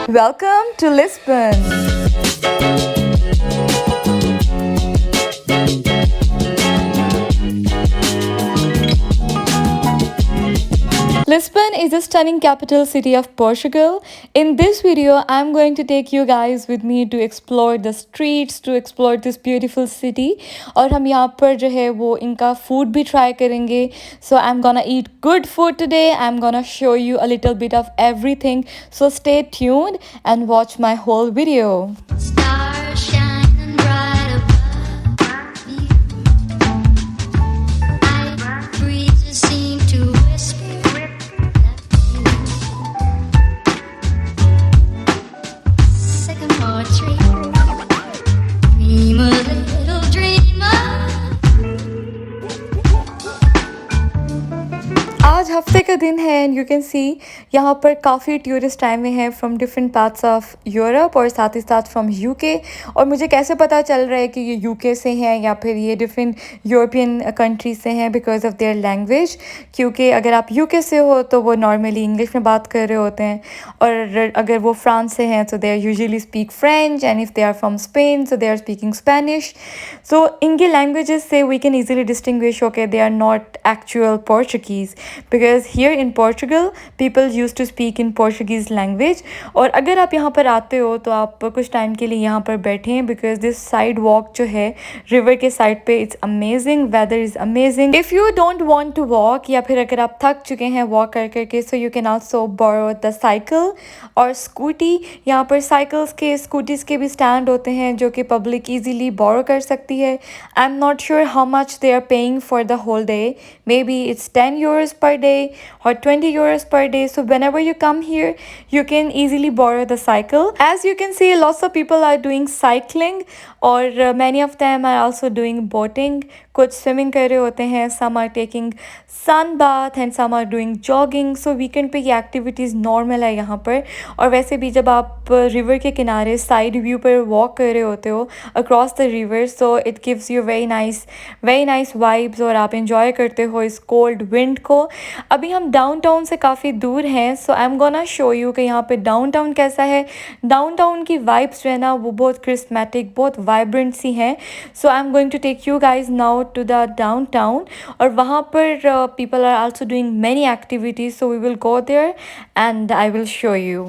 Welcome to Lisbon. Lisbon is a stunning capital city of Portugal. In this video, I'm going to take you guys with me to explore the streets, to explore this beautiful city. और हम यहाँ पर जो है वो इनका food भी try करेंगे. So I'm gonna eat good food today. I'm gonna show you a little bit of everything. So stay tuned and watch my whole video. Stars shining bright above you. Night breezes seem to whisper. आज हफ्ते का दिन है and you can सी यहाँ पर काफ़ी tourist आए हुए हैं from different parts of Europe और साथ ही साथ फ्रॉम यूके. और मुझे कैसे पता चल रहा है कि ये यूके से हैं या फिर ये डिफरेंट यूरोपियन कंट्री से हैं? Because of their language. क्योंकि अगर आप यूके से हो तो वो नॉर्मली इंग्लिश में बात कर रहे होते हैं, और अगर वो फ्रांस से हैं तो they are usually speak French, and if they are from Spain so they are speaking Spanish. So इनके लैंग्वेजेस से we can easily distinguish okay they are not actual Portuguese, because here in Portugal people used to speak in Portuguese language. और अगर आप यहाँ पर आते हो तो आप कुछ टाइम के लिए यहाँ पर बैठें, because this side walk जो है रिवर के साइड पे it's amazing, weather is amazing. If you don't want to walk या फिर अगर आप थक चुके हैं वॉक कर करके, so you can also borrow the cycle और स्कूटी. यहाँ पर साइकिल्स के स्कूटीज़ के भी स्टैंड होते हैं जो कि पब्लिक ईजीली बोरो कर सकती है. I am not sure how much they are paying for the whole day. Maybe it's 10 euros per day or 20 euros per day. So whenever you come here, you can easily borrow the cycle. As you can see, lots of people are doing cycling, or many of them are also doing boating. कुछ swimming कर रहे होते हैं, some are taking sun bath and some are doing jogging. So weekend पे ये activities normal है यहाँ पर. और वैसे भी जब आप रिवर के किनारे साइड व्यू पर वॉक कर रहे होते हो across the river, so it gives you very nice vibes, और आप इंजॉय करते हो इस कोल्ड विंड को. अभी हम डाउनटाउन से काफ़ी दूर हैं, so I am gonna show you कि यहाँ पे डाउनटाउन कैसा है. डाउनटाउन की वाइब्स जो है ना वो बहुत क्रिस्मेटिक, बहुत वाइब्रेंट सी हैं. So I am going to take you guys now to the downtown. और वहाँ पर people are also doing many activities, so we will go there and I will show you.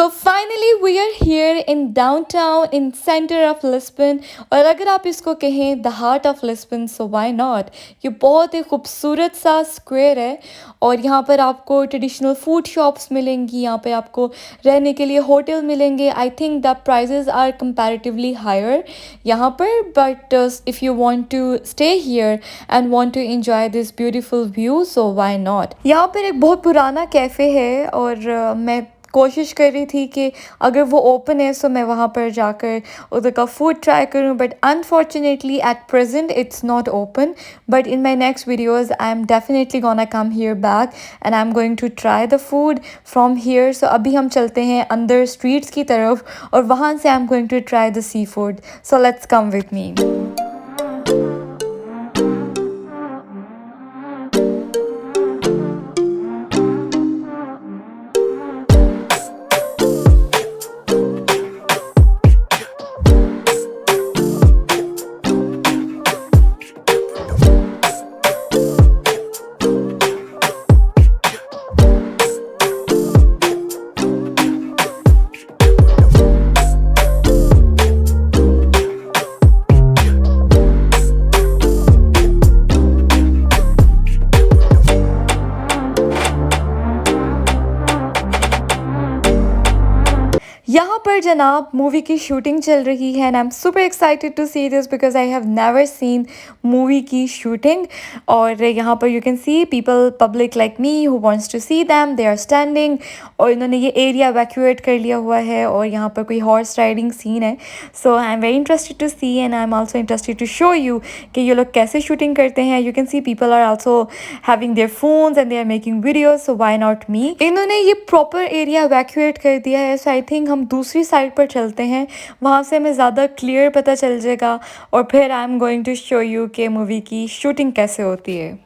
So finally we are here in downtown in center of Lisbon और अगर आप इसको कहें the heart of Lisbon so why not ये बहुत ही खूबसूरत सा square है और यहाँ पर आपको ट्रेडिशनल फूड शॉप्स मिलेंगी यहाँ पे आपको रहने के लिए होटल मिलेंगे I think the prices are comparatively higher यहाँ पर but if you want to stay here and want to enjoy this beautiful view so why not यहाँ पर एक बहुत पुराना कैफ़े है और मैं कोशिश कर रही थी कि अगर वो ओपन है तो मैं वहाँ पर जाकर उधर का फूड ट्राई करूँ but unfortunately at present it's not open but in my next videos I am definitely gonna come here back and I am going to try the food from here so अभी हम चलते हैं अंदर streets की तरफ और वहाँ से I am going to try the sea food so let's come with me यहाँ पर जनाब मूवी की शूटिंग चल रही है and I am super excited to see this because I have never seen movie की शूटिंग और यहाँ पर you can see people public like me who wants to see them they are standing और इन्होंने ये एरिया वैक्यूएट कर लिया हुआ है और यहाँ पर कोई हॉर्स राइडिंग सीन है so I am very interested to see and I am also interested to show you कि ये लोग कैसे शूटिंग करते हैं you can see people are also having their phones and they are making videos so why not me इन्होंने ये proper area वैक्यूएट कर दिया है सो आई थिंक हम दूसरी साइड पर चलते हैं वहाँ से हमें ज़्यादा क्लियर पता चल जाएगा और फिर I am going to show you कि मूवी की शूटिंग कैसे होती है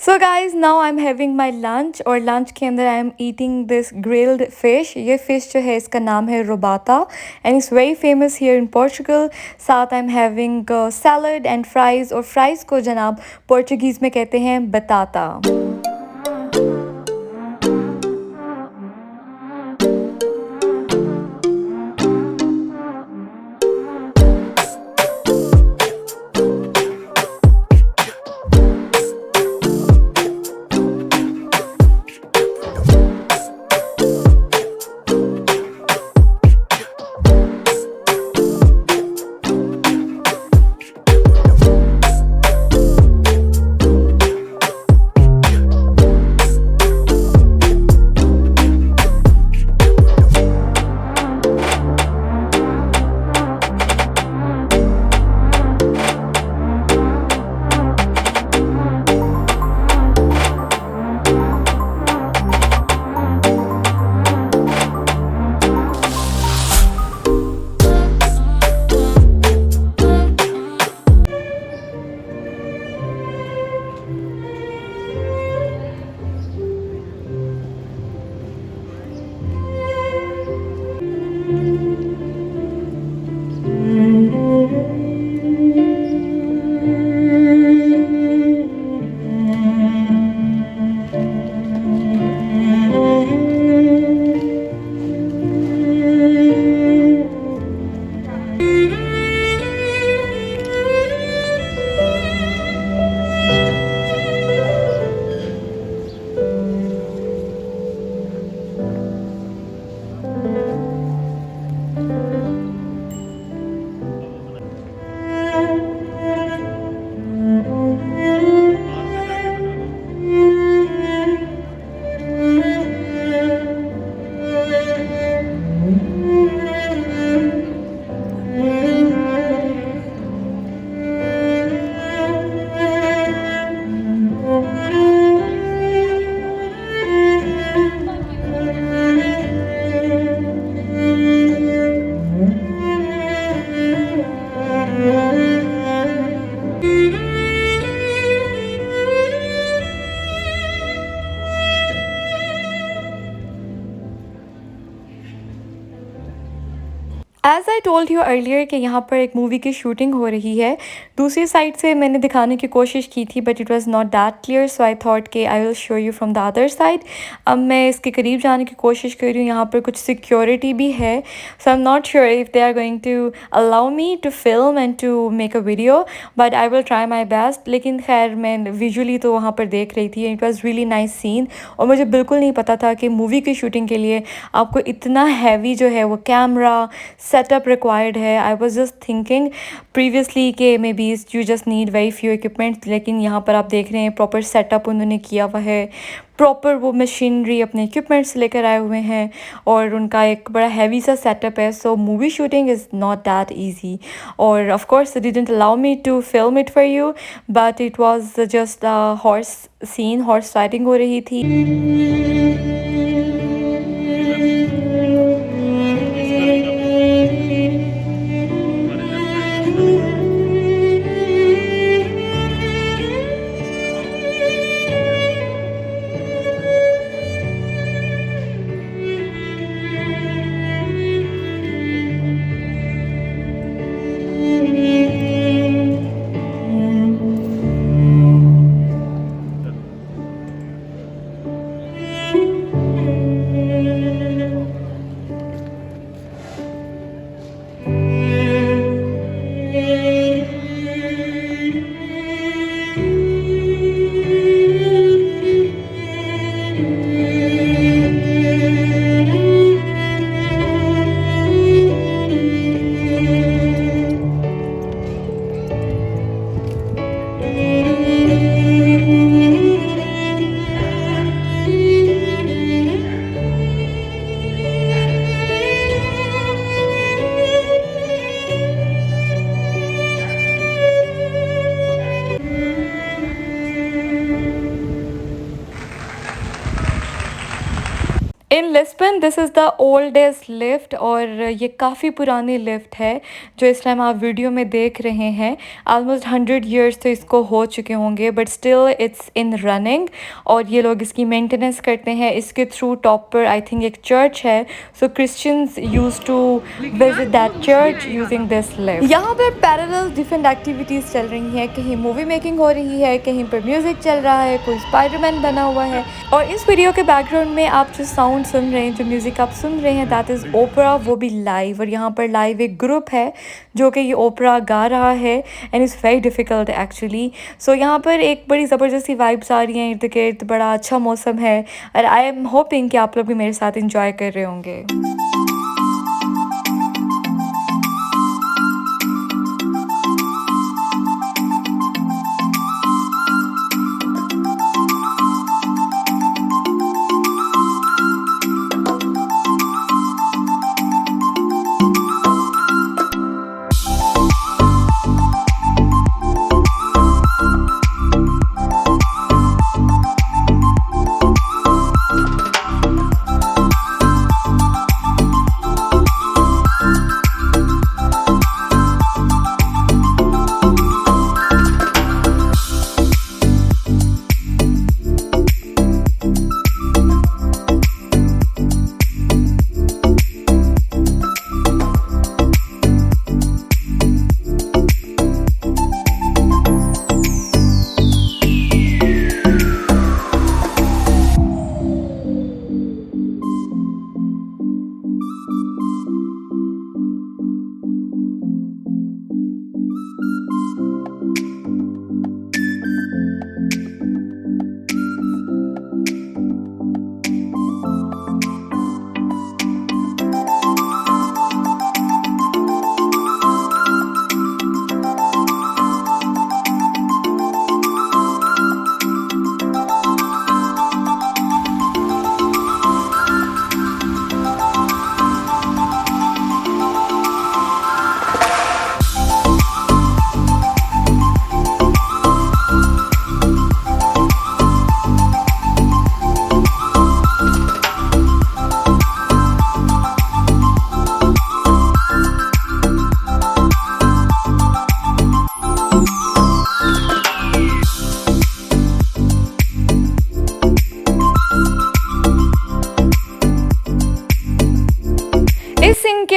So guys, now I'm having my lunch और lunch के अंदर I am eating this grilled fish. ये fish जो है इसका नाम है robata and it's very famous here in Portugal. साथ I'm having salad and fries और fries को जनाब Portuguese में कहते हैं batata. As I told you earlier कि यहाँ पर एक मूवी की शूटिंग हो रही है। दूसरी साइड से मैंने दिखाने की कोशिश की थी but it was not that clear, so I thought कि I will show you from the other side. अब मैं इसके करीब जाने की कोशिश कर रही हूँ, यहाँ पर कुछ सिक्योरिटी भी है, so I am not sure if they are going to allow me to film and to make a video, but I will try my best. लेकिन खैर मैं विजुअली तो वहाँ पर देख रही थी, it was really nice scene. और मुझे बिल्कुल नहीं पता था कि मूवी की शूटिंग के लिए आपको इतना हैवी जो है वो कैमरा सेटअप रिक्वायर्ड है। I was just thinking previously कि maybe you just need very few equipments, लेकिन यहाँ पर आप देख रहे हैं प्रॉपर सेटअप उन्होंने किया हुआ है, प्रॉपर वो मशीनरी अपने इक्विपमेंट्स लेकर आए हुए हैं और उनका एक बड़ा हैवी सा सेटअप है। So movie shooting is not that easy और of course they didn't allow me to film it for you, but it was just horse scene, horse riding हो रही थी। In Lisbon this is the oldest lift और ये काफ़ी पुरानी lift है जो इस टाइम आप वीडियो में देख रहे हैं। ऑलमोस्ट 100 ईयर्स तो इसको हो चुके होंगे but still it's in running और ये लोग इसकी मेंटेनेंस करते हैं। इसके थ्रू टॉप पर आई थिंक एक चर्च है, so Christians use to visit that church using this lift. यहाँ पर पैरेलल डिफरेंट एक्टिविटीज़ चल रही हैं, कहीं मूवी मेकिंग हो रही है, कहीं पर म्यूज़िक चल रहा है, कोई स्पाइडरमैन बना हुआ है और इस वीडियो के बैकग्राउंड में आप जो साउंड सुन रहे हैं, जो म्यूज़िक आप सुन रहे हैं, दैट इज़ ओपरा, वो भी लाइव। और यहाँ पर लाइव एक ग्रुप है जो कि ये ओपरा गा रहा है and is very difficult actually. So यहाँ पर एक बड़ी ज़बरदस्ती वाइब्स आ रही हैं इर्द गिर्द, बड़ा अच्छा मौसम है और आई एम होपिंग कि आप लोग भी मेरे साथ इंजॉय कर रहे होंगे।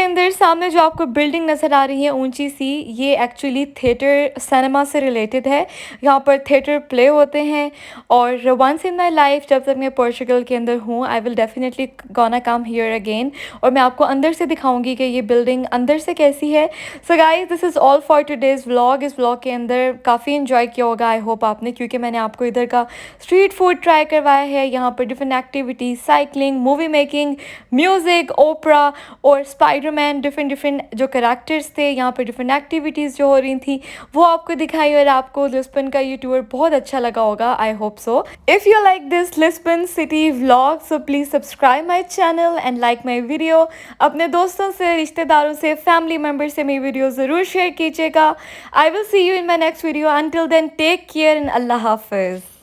अंदर सामने जो आपको बिल्डिंग नज़र आ रही है ऊंची सी, ये एक्चुअली थिएटर सिनेमा से रिलेटेड है। यहाँ पर थिएटर प्ले होते हैं और वंस इन माय लाइफ जब तक मैं पोर्चुगल के अंदर हूँ I will definitely gonna come here again, और मैं आपको अंदर से दिखाऊंगी कि ये बिल्डिंग अंदर से कैसी है। So guys this is all for today's vlog. इस व्लॉग के अंदर काफ़ी इन्जॉय किया होगा आई होप आपने, क्योंकि मैंने आपको इधर का स्ट्रीट फूड ट्राई करवाया है। यहाँ पर different activities, cycling, movie making, music, opera और स्पाइडरमैन, डिफरेंट डिफरेंट जो करैक्टर्स थे, यहाँ पर डिफरेंट एक्टिविटीज़ जो हो रही थी वो आपको दिखाई, और आपको लिस्बन का ये टूर बहुत अच्छा लगा होगा I hope so. If you like this Lisbon city vlog so please subscribe my channel and like my video. अपने दोस्तों से, रिश्तेदारों से, फैमिली मेम्बर से मेरी वीडियो ज़रूर शेयर कीजिएगा। I will see you in my next video. Until then take care and Allah हाफिज़।